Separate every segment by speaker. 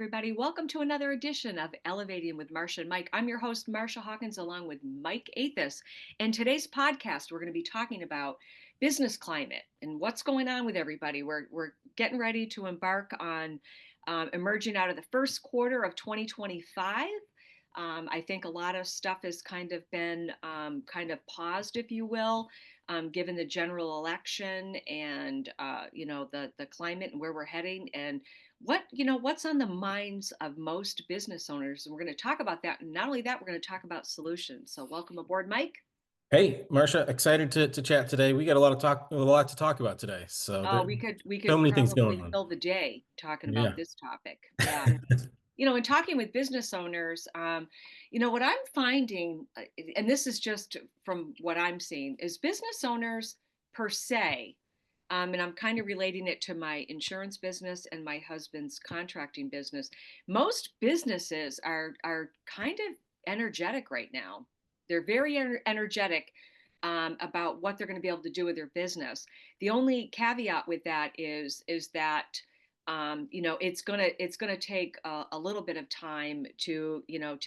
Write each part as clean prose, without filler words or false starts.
Speaker 1: everybody. Welcome to another edition of Elevating with Marcia and Mike. I'm your host, Marcia Hawkins, along with Mike Athos. And today's podcast, we're going to be talking about business climate and what's going on with everybody. We're getting ready to embark on emerging out of the first quarter of 2025. I think a lot of stuff has kind of been kind of paused, if you will, given the general election and the climate and where we're heading and what's on the minds of most business owners. And we're going to talk about that. And not only that, we're going to talk about solutions. So welcome aboard, Mike.
Speaker 2: Hey, Marcia, excited to chat today. We got a lot to talk about today. So
Speaker 1: Oh,
Speaker 2: there
Speaker 1: we
Speaker 2: so
Speaker 1: could
Speaker 2: many things going
Speaker 1: probably
Speaker 2: on.
Speaker 1: fill the day talking about
Speaker 2: Yeah.
Speaker 1: this topic. Yeah. In talking with business owners, what I'm finding, and this is just from what I'm seeing, is business owners per se, and I'm kind of relating it to my insurance business and my husband's contracting business. Most businesses are kind of energetic right now. They're very energetic about what they're going to be able to do with their business. The only caveat with that is that it's gonna take a little bit of time to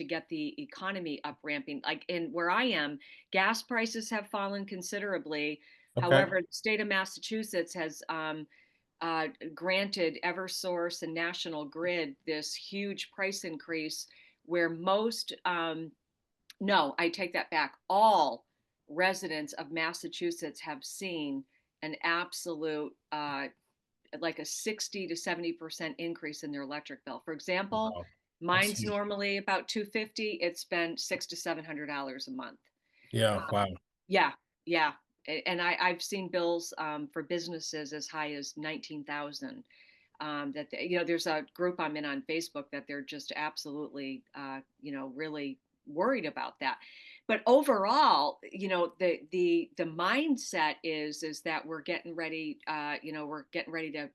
Speaker 1: get the economy up ramping. Like in where I am, gas prices have fallen considerably.
Speaker 2: Okay.
Speaker 1: However, the state of Massachusetts has granted EverSource and National Grid this huge price increase where no, I take that back. All residents of Massachusetts have seen an absolute like a 60 to 70% increase in their electric bill. For example,
Speaker 2: Wow. That's
Speaker 1: mine's
Speaker 2: huge.
Speaker 1: normally about 250. It's been $600 to $700 a month.
Speaker 2: Yeah.
Speaker 1: Um,
Speaker 2: Wow.
Speaker 1: yeah, yeah. And I've seen bills for businesses as high as 19,000. There's a group I'm in on Facebook that they're just absolutely, really worried about that. But overall, the mindset is that we're getting ready. We're getting ready to,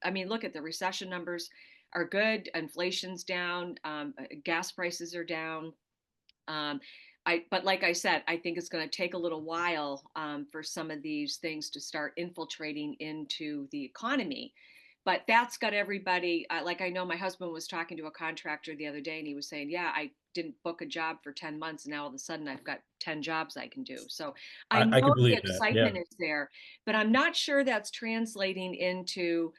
Speaker 1: I mean, look at the recession numbers are good. Inflation's down. Gas prices are down. Um, but like I said, I think it's going to take a little while for some of these things to start infiltrating into the economy. But that's got everybody. Like I know my husband was talking to a contractor the other day, and he was saying, "Yeah, I didn't book a job for 10 months, and now all of a sudden I've got 10 jobs I can do." So I
Speaker 2: I
Speaker 1: know
Speaker 2: could
Speaker 1: the
Speaker 2: believe that. Yeah.
Speaker 1: excitement is there, but I'm not sure that's translating into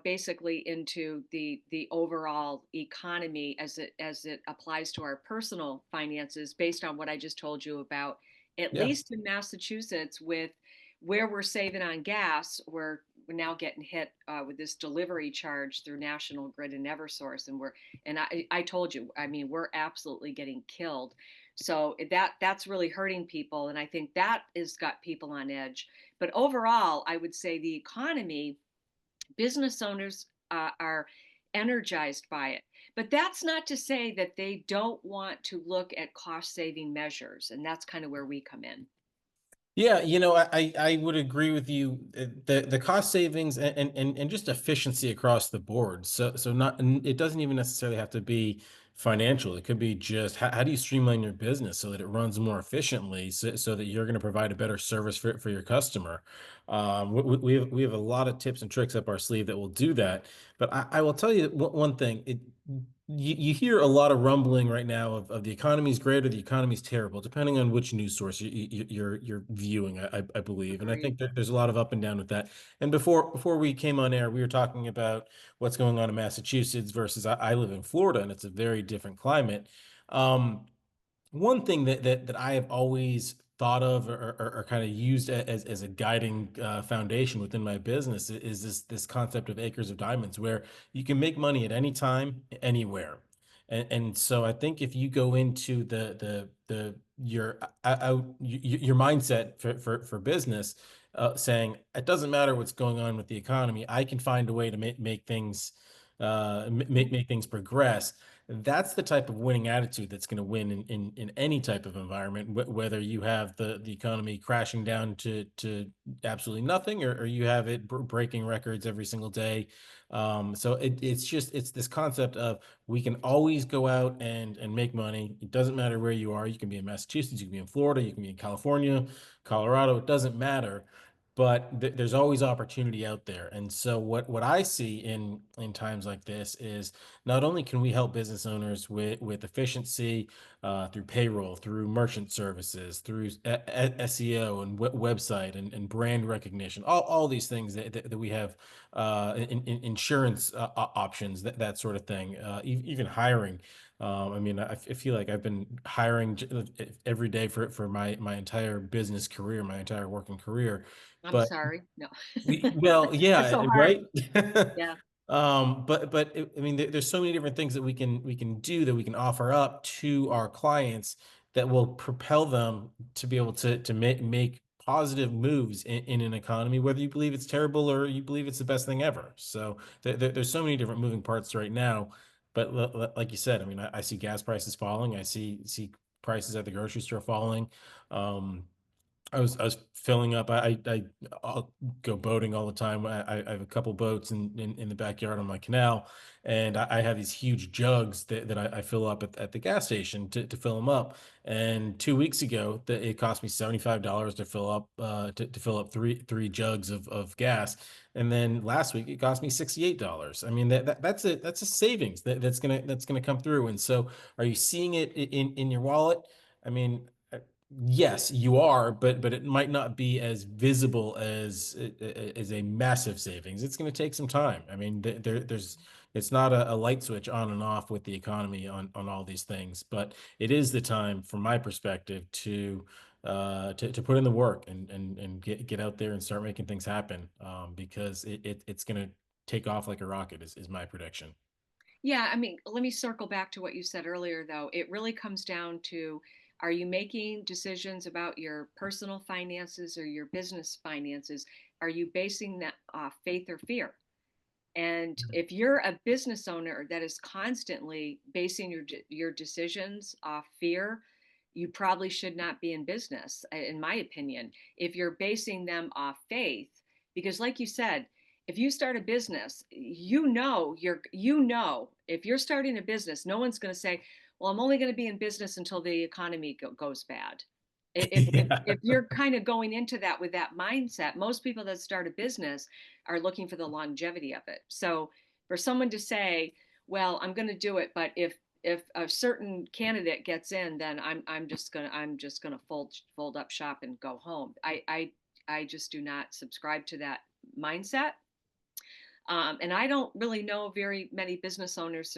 Speaker 1: basically into the overall economy as it applies to our personal finances, based on what I just told you about. At
Speaker 2: Yeah.
Speaker 1: least in Massachusetts, with where we're saving on gas, we're now getting hit with this delivery charge through National Grid and EverSource, and I told you, I mean, we're absolutely getting killed. So that's really hurting people, and I think that has got people on edge. But overall, I would say the economy, business owners are energized by it. But that's not to say that they don't want to look at cost saving measures. And that's kind of where we come in.
Speaker 2: Yeah, I would agree with you. The cost savings and just efficiency across the board. So not and it doesn't even necessarily have to be financial. It could be just how do you streamline your business so that it runs more efficiently, so that you're going to provide a better service for your customer. We have a lot of tips and tricks up our sleeve that will do that. But I will tell you one thing. You hear a lot of rumbling right now of the economy's great or the economy's terrible, depending on which news source you're viewing, I believe. And I
Speaker 1: Agreed.
Speaker 2: think there's a lot of up and down with that. And before we came on air, we were talking about what's going on in Massachusetts versus I live in Florida, and it's a very different climate. Um, One thing that I have always thought of or kind of used as a guiding foundation within my business is this concept of acres of diamonds, where you can make money at any time, anywhere. And so I think if you go into the your your mindset for business, saying it doesn't matter what's going on with the economy, I can find a way to make things make things progress. That's the type of winning attitude that's going to win in any type of environment, whether you have the economy crashing down to absolutely nothing, or you have it breaking records every single day. So it's this concept of we can always go out and make money. It doesn't matter where you are. You can be in Massachusetts, you can be in Florida, you can be in California, Colorado. It doesn't matter. but there's always opportunity out there. And so what I see in times like this is not only can we help business owners with efficiency, through payroll, through merchant services, through SEO and website and brand recognition, all these things that we have, insurance options, that sort of thing, even hiring. I mean, I feel like I've been hiring every day for my entire business career, my entire working career.
Speaker 1: I'm
Speaker 2: But
Speaker 1: sorry. No.
Speaker 2: well,
Speaker 1: It's
Speaker 2: yeah,
Speaker 1: so hard.
Speaker 2: right?
Speaker 1: Yeah.
Speaker 2: I mean, there's so many different things that we can do, that we can offer up to our clients, that will propel them to be able to make positive moves in an economy, whether you believe it's terrible or you believe it's the best thing ever. So there's so many different moving parts right now. But like you said, I mean, I see gas prices falling. I see prices at the grocery store falling. Um, I was filling up. I'll go boating all the time. I have a couple boats in the backyard on my canal, and I have these huge jugs that I fill up at the gas station to fill them up. And 2 weeks ago, it cost me $75 to fill up to fill up three jugs of gas. And then last week it cost me $68. I mean, that's a savings that's gonna come through. And so, are you seeing it in your wallet? I mean, yes, you are, but it might not be as visible as a massive savings. It's going to take some time. I mean, there's it's not a light switch on and off with the economy on all these things, but it is the time, from my perspective, to put in the work and get out there and start making things happen. Because it's going to take off like a rocket, is my prediction.
Speaker 1: Yeah, I mean, let me circle back to what you said earlier, though. It really comes down to, are you making decisions about your personal finances or your business finances? Are you basing that off faith or fear? And if you're a business owner that is constantly basing your decisions off fear, you probably should not be in business, in my opinion. If you're basing them off faith, because like you said, if you start a business, if you're starting a business, no one's going to say, "Well, I'm only going to be in business until the economy goes bad." If
Speaker 2: Yeah.
Speaker 1: you're kind of going into that with that mindset, most people that start a business are looking for the longevity of it. So for someone to say, "Well, I'm going to do it, but if a certain candidate gets in, then I'm just gonna fold up shop and go home." I just do not subscribe to that mindset. And I don't really know very many business owners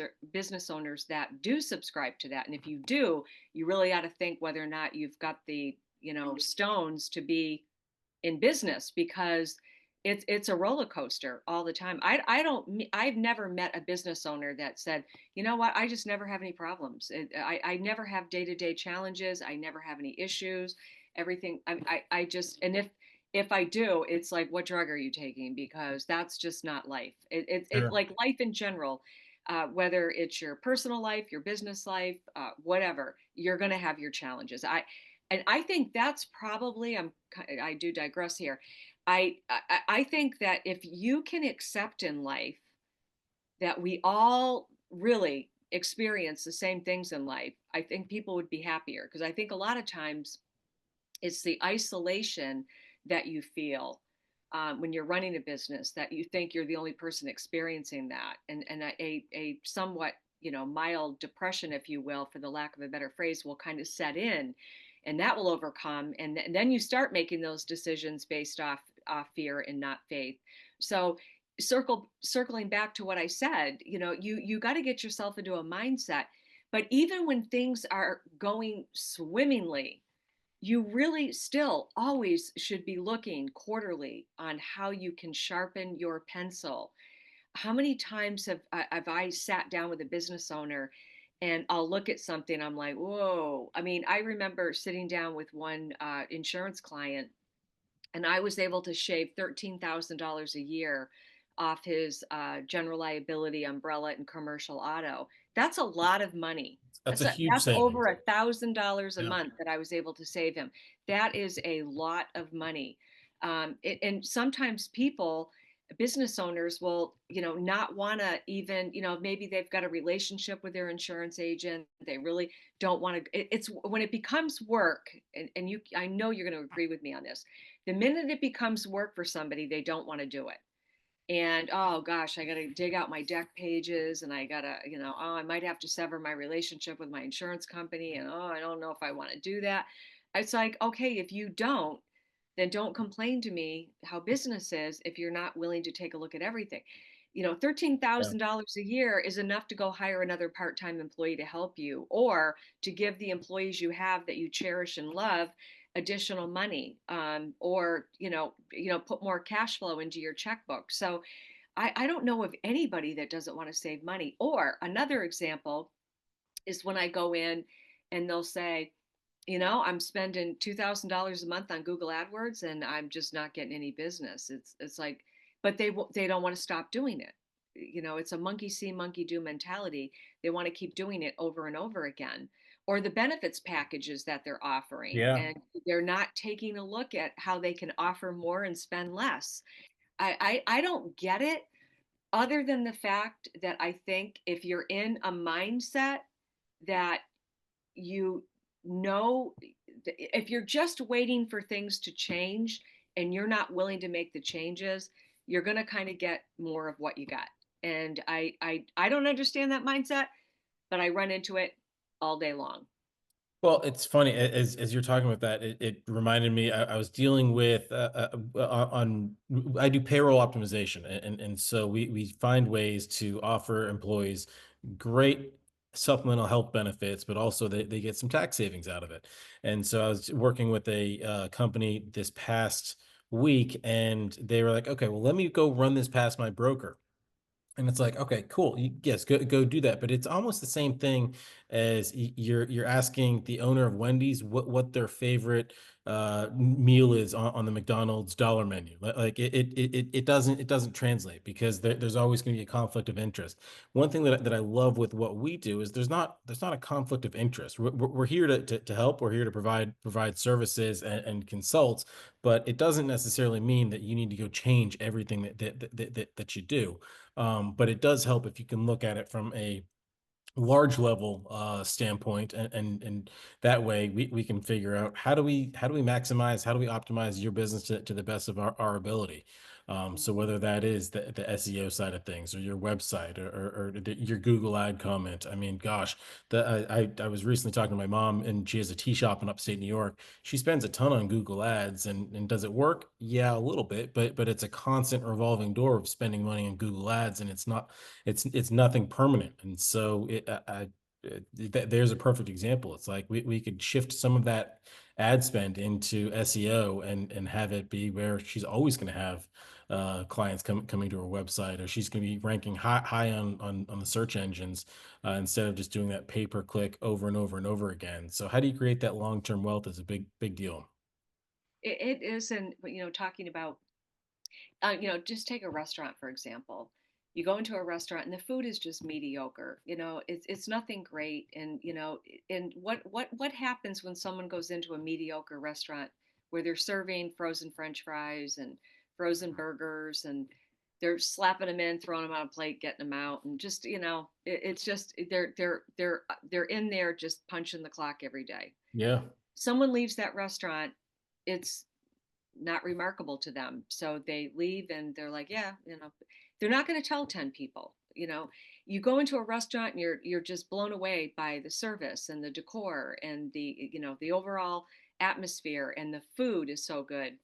Speaker 1: that do subscribe to that. And if you do, you really ought to think whether or not you've got the stones to be in business, because it's a roller coaster all the time. I've never met a business owner that said, "You know what, I just never have any problems. I never have day-to-day challenges. I never have any issues. Everything I just, and if I do, it's like, what drug are you taking? Because that's just not life. It
Speaker 2: Sure.
Speaker 1: like life in general, whether it's your personal life, your business life, whatever, you're going to have your challenges. I think that's probably, I do digress here. I think that if you can accept in life that we all really experience the same things in life, I think people would be happier, because I think a lot of times it's the isolation that you feel, when you're running a business, that you think you're the only person experiencing that, and a somewhat mild depression, if you will, for the lack of a better phrase, will kind of set in, and that will overcome, and then you start making those decisions based off fear and not faith. So circling back to what I said, you got to get yourself into a mindset. But even when things are going swimmingly, you really still always should be looking quarterly on how you can sharpen your pencil. How many times have I sat down with a business owner and I'll look at something, I'm like, whoa. I mean, I remember sitting down with one insurance client, and I was able to shave $13,000 a year off his general liability, umbrella, and commercial auto. That's a lot of money.
Speaker 2: That's a huge
Speaker 1: That's over
Speaker 2: savings.
Speaker 1: $1,000 a
Speaker 2: Yeah.
Speaker 1: month that I was able to save him. That is a lot of money. And sometimes people, business owners will, not want to even, maybe they've got a relationship with their insurance agent. They really don't want to. It's when it becomes work, and I know you're going to agree with me on this. The minute it becomes work for somebody, they don't want to do it. And oh gosh, I got to dig out my deck pages, and I got to, oh, I might have to sever my relationship with my insurance company. And oh, I don't know if I want to do that. It's like, okay, if you don't, then don't complain to me how business is if you're not willing to take a look at everything.
Speaker 2: Yeah.
Speaker 1: $13,000 a year is enough to go hire another part-time employee to help you, or to give the employees you have that you cherish and love additional money, or put more cash flow into your checkbook. So I don't know of anybody that doesn't want to save money. Or another example is when I go in and they'll say, I'm spending $2,000 a month on Google AdWords and I'm just not getting any business. It's like, but they don't want to stop doing it. It's a monkey see, monkey do mentality. They want to keep doing it over and over again. Or the benefits packages that they're offering,
Speaker 2: Yeah.
Speaker 1: and they're not taking a look at how they can offer more and spend less. I don't get it, other than the fact that I think if you're in a mindset that you know, if you're just waiting for things to change and you're not willing to make the changes, you're going to kind of get more of what you got. And I don't understand that mindset, but I run into it all day long.
Speaker 2: Well, it's funny as you're talking about that, it reminded me. I was dealing with on I do payroll optimization, and so we find ways to offer employees great supplemental health benefits, but also they get some tax savings out of it. And so I was working with a company this past week, and they were like, "Okay, well, let me go run this past my broker." And it's like, okay, cool. Yes, go do that. But it's almost the same thing as you're asking the owner of Wendy's what their favorite meal is on the McDonald's dollar menu. Like it doesn't translate because there's always going to be a conflict of interest. One thing that I love with what we do is there's not a conflict of interest. We're here to help. We're here to provide services and consult, but it doesn't necessarily mean that you need to go change everything that you do. But it does help if you can look at it from a large level standpoint, and that way we can figure out how do we maximize, how do we optimize your business to the best of our ability. So
Speaker 1: Mhm.
Speaker 2: whether that is the SEO side of things, or your website, or your Google ad comment. I mean, gosh, I was recently talking to my mom, and she has a tea shop in upstate New York. She spends a ton on Google ads, and does it work? Yeah, a little bit, but it's a constant revolving door of spending money on Google ads, and it's nothing permanent. And so there's a perfect example. It's like we could shift some of that ad spend into SEO, and have it be where she's always going to have clients coming to her website, or she's going to be ranking high on the search engines, instead of just doing that pay per click over and over and over again. So how do you create that long term wealth is a big deal.
Speaker 1: It is, and talking about, just take a restaurant for example. You go into a restaurant and the food is just mediocre. It's nothing great. And and what happens when someone goes into a mediocre restaurant where they're serving frozen French fries and frozen burgers, and they're slapping them in, throwing them on a plate, getting them out, and just it's just they're in there just punching the clock every day.
Speaker 2: Yeah.
Speaker 1: Someone leaves that restaurant, it's not remarkable to them. So they leave and they're like, yeah, they're not going to tell 10 people. You go into a restaurant and you're just blown away by the service and the decor and the overall atmosphere, and the food is so good.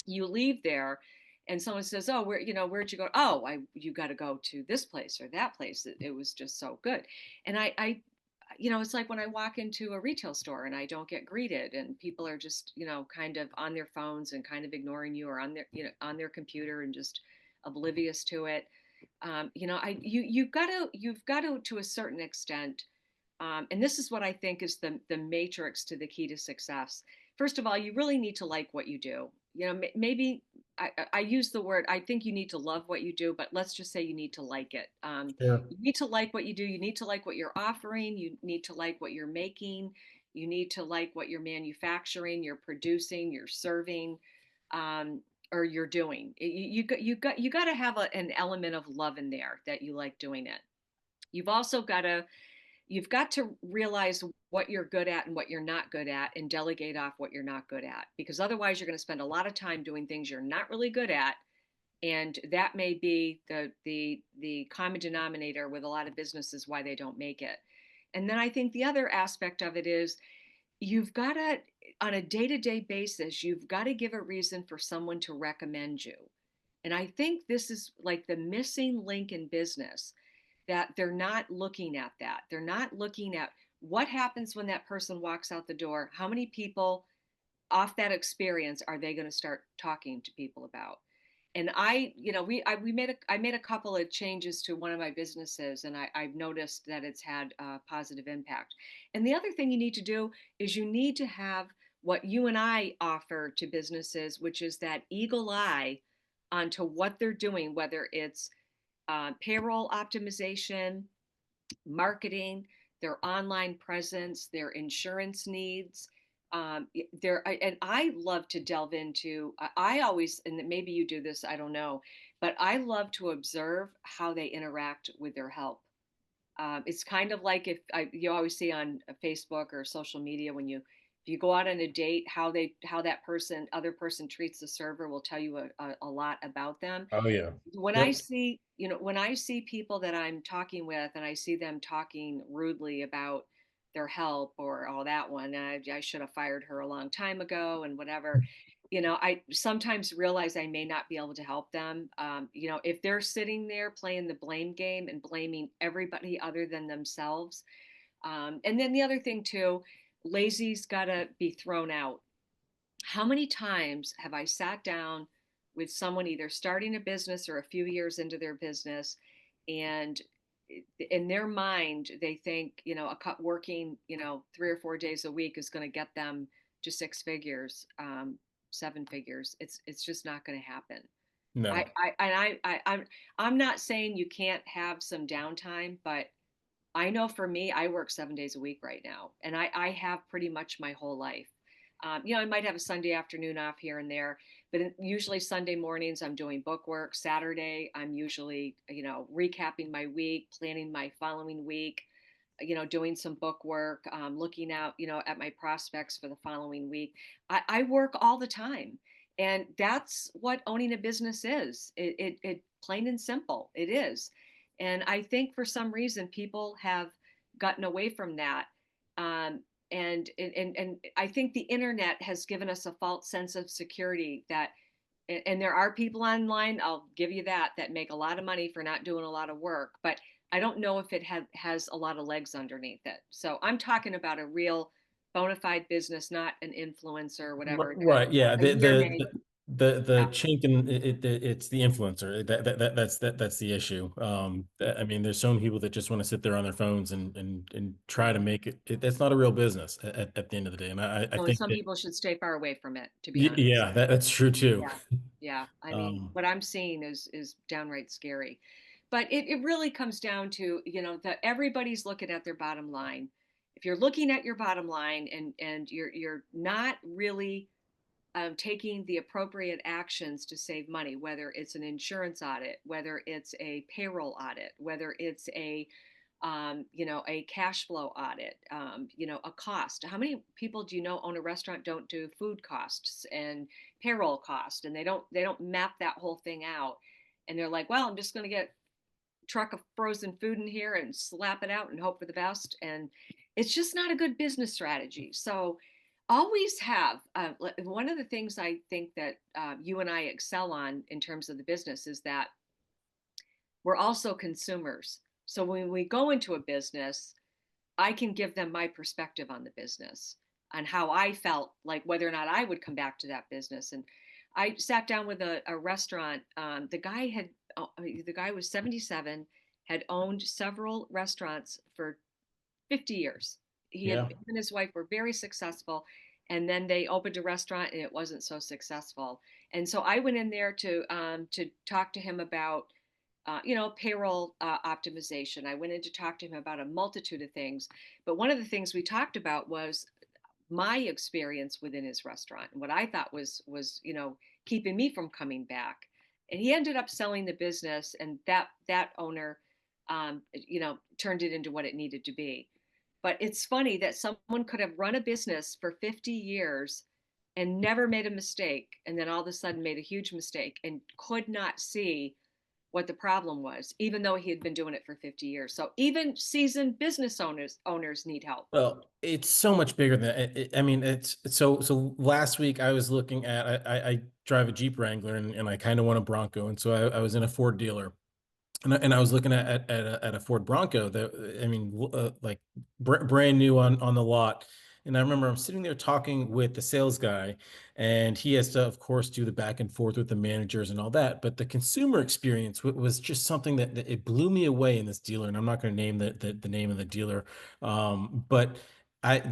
Speaker 1: You leave there and someone says, oh, where'd you go? Oh, you got to go to this place or that place. It was just so good. And it's like when I walk into a retail store and I don't get greeted, and people are just, kind of on their phones and kind of ignoring you, or on their computer and just oblivious to it. You've got to a certain extent, and this is what I think is the matrix to the key to success. First of all, you really need to like what you do. Maybe I use the word. I think you need to love what you do, but let's just say you need to like it.
Speaker 2: Sure.
Speaker 1: You need to like what you do. You need to like what you're offering. You need to like what you're making. You need to like what you're manufacturing, you're producing, you're serving. Um, or you're doing. You got to have an element of love in there that you like doing it. You've also got to you've got to realize what you're good at and what you're not good at and delegate off what you're not good at, because otherwise you're going to spend a lot of time doing things you're not really good at, and that may be the common denominator with a lot of businesses why they don't make it. And then I think the other aspect of it is you've got to, on a day-to-day basis, you've got to give a reason for someone to recommend you. And I think this is like the missing link in business, that they're not looking at that. They're not looking at what happens when that person walks out the door. How many people off that experience are they going to start talking to people about? And I made a couple of changes to one of my businesses, and I've noticed that it's had a positive impact. And the other thing you need to do is you need to have what you and I offer to businesses, which is that eagle eye onto what they're doing, whether it's payroll optimization, marketing, their online presence, their insurance needs. And I love to delve into. I always, and maybe you do this, I don't know, but I love to observe how they interact with their help. It's kind of like you always see on Facebook or social media when you if you go out on a date, how that other person treats the server will tell you a lot about them.
Speaker 2: Oh yeah.
Speaker 1: When I
Speaker 2: Yep.
Speaker 1: see, when I see people that I'm talking with and I see them talking rudely about their help, or oh, that one, I should have fired her a long time ago and whatever, I sometimes realize I may not be able to help them. If they're sitting there playing the blame game and blaming everybody other than themselves. And then the other thing too, lazy's got to be thrown out. How many times have I sat down with someone either starting a business or a few years into their business, and in their mind they think, a cut working, 3 or 4 days a week is going to get them to six figures, seven figures. It's just not going to happen.
Speaker 2: No.
Speaker 1: I'm not saying you can't have some downtime, but I know for me, I work 7 days a week right now, and I have pretty much my whole life. I might have a Sunday afternoon off here and there, but usually Sunday mornings I'm doing book work. Saturday I'm usually, recapping my week, planning my following week, doing some book work, looking out, at my prospects for the following week. I work all the time, and that's what owning a business is. It plain and simple. It is, and I think for some reason people have gotten away from that. And I think the internet has given us a false sense of security that, and there are people online, I'll give you that make a lot of money for not doing a lot of work, but I don't know if it has a lot of legs underneath it. So I'm talking about a real bona fide business, not an influencer or whatever.
Speaker 2: Right. Yeah.
Speaker 1: A year may,
Speaker 2: The
Speaker 1: yeah.
Speaker 2: chink in it's the influencer. That's the issue. I mean, there's so many people that just want to sit there on their phones and try to make that's not a real business at the end of the day. And I
Speaker 1: Well, and
Speaker 2: think
Speaker 1: some
Speaker 2: that
Speaker 1: people should stay far away from it, to be honest.
Speaker 2: yeah, that's true too.
Speaker 1: Yeah. Yeah. I mean,
Speaker 2: Um,
Speaker 1: what I'm seeing is downright scary. But it really comes down to, that everybody's looking at their bottom line. If you're looking at your bottom line and you're not really taking the appropriate actions to save money, whether it's an insurance audit, whether it's a payroll audit, whether it's a cash flow audit, a cost. How many people do you know own a restaurant, don't do food costs and payroll cost, and they don't map that whole thing out, and they're like, well, I'm just going to get a truck of frozen food in here and slap it out and hope for the best, and it's just not a good business strategy. So always have one of the things I think that you and I excel on in terms of the business is that we're also consumers. So when we go into a business, I can give them my perspective on the business, on how I felt, like whether or not I would come back to that business. And I sat down with a restaurant. The guy was 77, had owned several restaurants for 50 years. Him
Speaker 2: yeah.
Speaker 1: and his wife were very successful. And then they opened a restaurant and it wasn't so successful. And so I went in there to talk to him about payroll optimization. I went in to talk to him about a multitude of things. But one of the things we talked about was my experience within his restaurant and what I thought was keeping me from coming back. And he ended up selling the business, and that owner, turned it into what it needed to be. But it's funny that someone could have run a business for 50 years and never made a mistake, and then all of a sudden made a huge mistake and could not see what the problem was, even though he had been doing it for 50 years. So even seasoned business owners need help.
Speaker 2: Well, it's so much bigger than I mean, so last week I was looking at I drive a Jeep Wrangler and I kind of want a Bronco. And so I was in a Ford dealer and I was looking at a Ford Bronco that I mean, like brand new on the lot. And I remember I'm sitting there talking with the sales guy, and he has to, of course, do the back and forth with the managers and all that. But the consumer experience was just something that it blew me away in this dealer. And I'm not going to name the name of the dealer, but.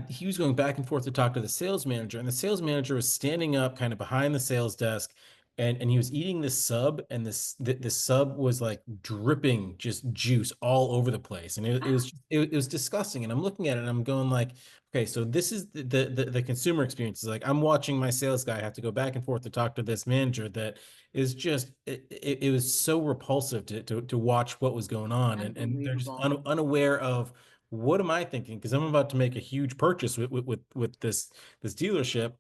Speaker 2: He was going back and forth to talk to the sales manager, and the sales manager was standing up kind of behind the sales desk, and he was eating this sub, and this sub was like dripping just juice all over the place, and it was disgusting. And I'm looking at it and I'm going like, okay, so this is the consumer experience. Is like I'm watching my sales guy have to go back and forth to talk to this manager that is just it was so repulsive to watch what was going on, and they're just
Speaker 1: Unbelievable.
Speaker 2: unaware of what am I thinking, because I'm about to make a huge purchase with this dealership.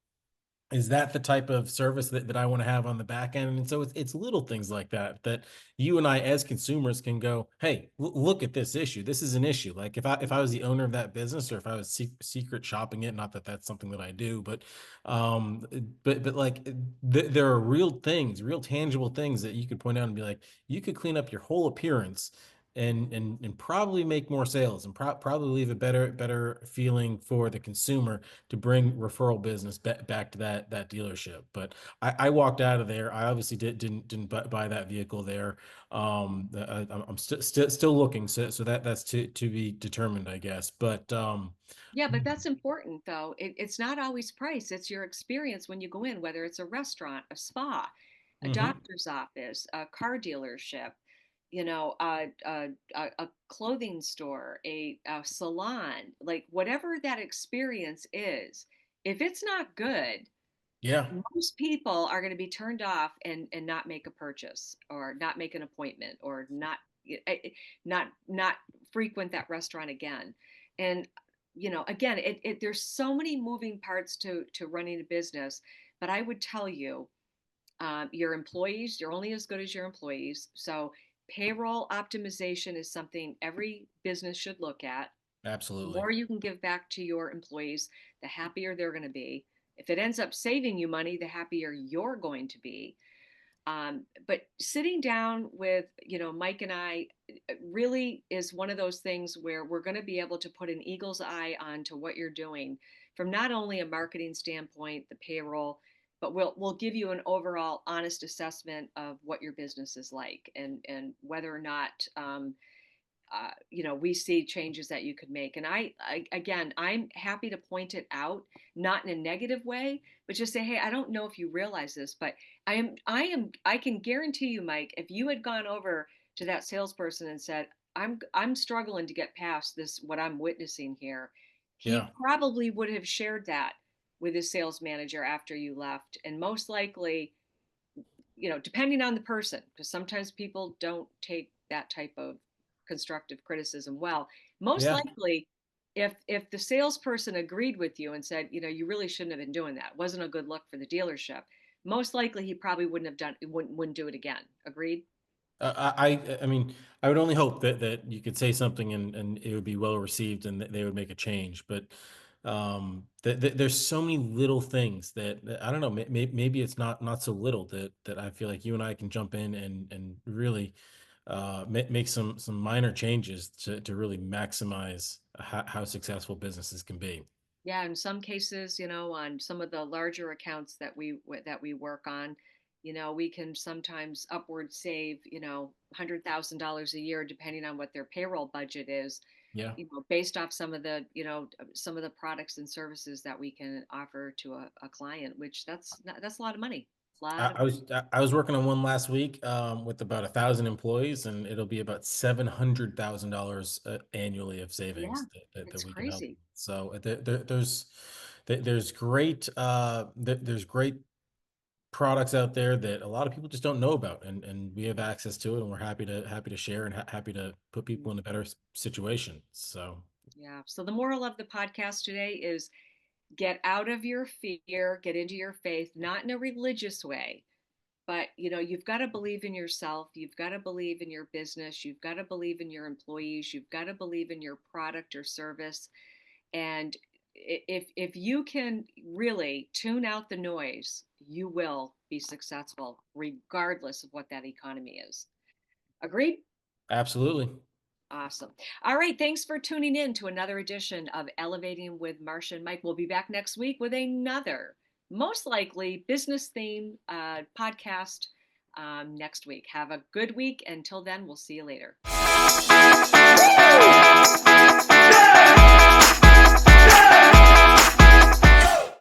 Speaker 2: Is that the type of service that I want to have on the back end? And so it's little things like that that you and I as consumers can go, hey, look at this issue. This is an issue. Like if I was the owner of that business, or if I was secret shopping it, not that that's something that I do, um, but like there are real things, real tangible things that you could point out and be like, you could clean up your whole appearance and probably make more sales, and probably leave a better feeling for the consumer to bring referral business back to that dealership. But I walked out of there. I obviously didn't buy that vehicle there. I'm still looking. So that's to be determined, I guess. But
Speaker 1: Yeah, but that's important though. It's not always price, it's your experience when you go in, whether it's a restaurant, a spa, a
Speaker 2: mhm.
Speaker 1: doctor's office, a car dealership, a clothing store, a salon, like whatever that experience is. If it's not good,
Speaker 2: Yeah,
Speaker 1: most people are going to be turned off and not make a purchase or not make an appointment or not frequent that restaurant again. And again, there's so many moving parts to running a business. But I would tell you, your employees, you're only as good as your employees. So payroll optimization is something every business should look at. The
Speaker 2: absolutely.
Speaker 1: more you can give back to your employees, the happier they're going to be. If it ends up saving you money, the happier you're going to be. But sitting down with, Mike and I really is one of those things where we're going to be able to put an eagle's eye onto what you're doing from not only a marketing standpoint, the payroll, but we'll give you an overall honest assessment of what your business is like and whether or not we see changes that you could make. And again, I'm happy to point it out, not in a negative way, but just say, hey, I don't know if you realize this, but I can guarantee you, Mike, if you had gone over to that salesperson and said, I'm struggling to get past this, what I'm witnessing here, he
Speaker 2: Yeah,
Speaker 1: probably would have shared that with his sales manager after you left. And most likely, depending on the person, because sometimes people don't take that type of constructive criticism well. Most
Speaker 2: yeah.
Speaker 1: likely, if the salesperson agreed with you and said, you really shouldn't have been doing that, it wasn't a good look for the dealership. Most likely, he probably wouldn't do it again. Agreed.
Speaker 2: I mean, I would only hope that you could say something and it would be well received and that they would make a change. But there's so many little things that I don't know. Maybe it's not so little that I feel like you and I can jump in and really make some minor changes to really maximize how successful businesses can be.
Speaker 1: Yeah, in some cases, on some of the larger accounts that we work on, we can sometimes upward save, $100,000 a year, depending on what their payroll budget is,
Speaker 2: Yeah.
Speaker 1: based off some of the products and services that we can offer to a client, which that's a lot of money. A lot of money.
Speaker 2: I was working on one last week with about 1,000 employees, and it'll be about $700,000 annually of
Speaker 1: Yeah,
Speaker 2: savings that
Speaker 1: it's
Speaker 2: we can help.
Speaker 1: crazy.
Speaker 2: So There's great there's great products out there that a lot of people just don't know about, and we have access to it, and we're happy to share, and happy to put people in a better situation. So
Speaker 1: Yeah. So the moral of the podcast today is get out of your fear, get into your faith, not in a religious way, but you've got to believe in yourself, you've got to believe in your business, you've got to believe in your employees, you've got to believe in your product or service. And if you can really tune out the noise, you will be successful regardless of what that economy is. Agreed?
Speaker 2: absolutely.
Speaker 1: Awesome. All right. Thanks for tuning in to another edition of Elevating with Marcia and Mike. We'll be back next week with another, most likely, business theme podcast next week. Have a good week. Until then, we'll see you later.